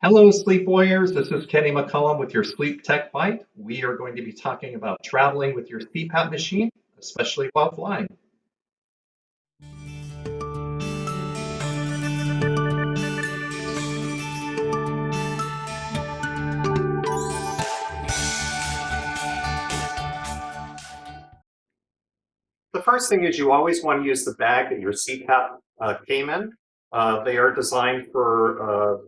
Hello, Sleep Warriors. This is Kenny McCollum with your Sleep Tech Byte. We are going to be talking about traveling with your CPAP machine, especially while flying. The first thing is you always want to use the bag that your CPAP came in. They are designed for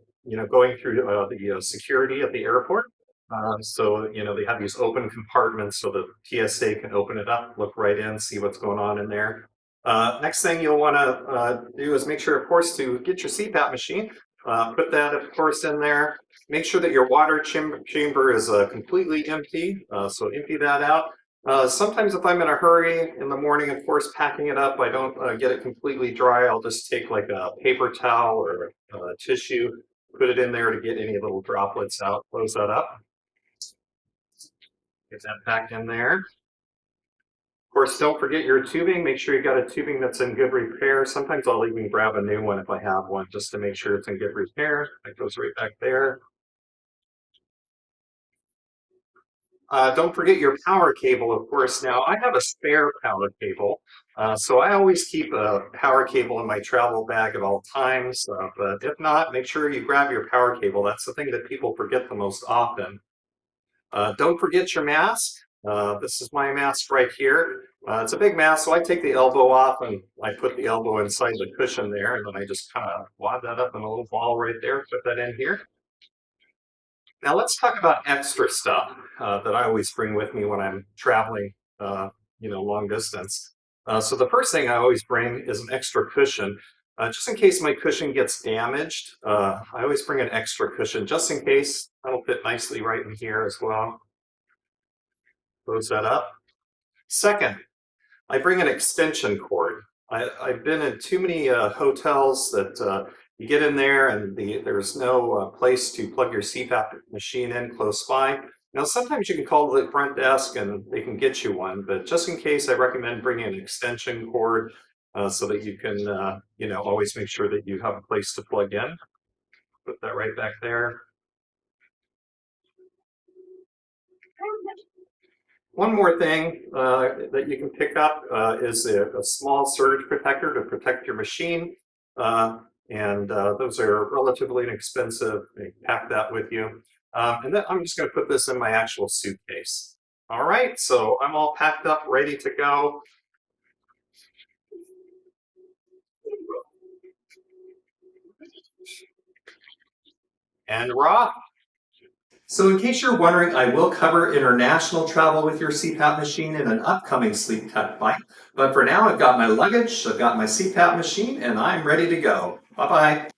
going through the security at the airport. So they have these open compartments so the TSA can open it up, look right in, see what's going on in there. Next thing you'll want to do is make sure, of course, to get your CPAP machine. Put that, of course, in there. Make sure that your water chamber is completely empty. So empty that out. Sometimes if I'm in a hurry in the morning, of course, packing it up, I don't get it completely dry. I'll just take like a paper towel or tissue, put it in there to get any little droplets out, close that up, get that back in there. Of course, don't forget your tubing. Make sure you got a tubing that's in good repair. Sometimes I'll even grab a new one if I have one, just to make sure it's in good repair. That goes right back there. Don't forget your power cable, of course. Now, I have a spare power cable, so I always keep a power cable in my travel bag at all times. But if not, make sure you grab your power cable. That's the thing that people forget the most often. Don't forget your mask. This is my mask right here. It's a big mask, so I take the elbow off and I put the elbow inside the cushion there, and then I just kind of wad that up in a little ball right there, put that in here. Now let's talk about extra stuff that I always bring with me when I'm traveling, long distance. So the first thing I always bring is an extra cushion, just in case my cushion gets damaged. I always bring an extra cushion just in case. That'll fit nicely right in here as well. Close that up. Second, I bring an extension cord. I've been in too many hotels that you get in there and there's no place to plug your CPAP machine in close by. Now, sometimes you can call the front desk and they can get you one, but just in case, I recommend bringing an extension cord so that you can, always make sure that you have a place to plug in. Put that right back there. One more thing that you can pick up is a small surge protector to protect your machine. And those are relatively inexpensive. You pack that with you. And then I'm just going to put this in my actual suitcase. All right, so I'm all packed up, ready to go. And we're off. So in case you're wondering, I will cover international travel with your CPAP machine in an upcoming Sleep Tech Byte. But for now, I've got my luggage, I've got my CPAP machine, and I'm ready to go. Bye-bye.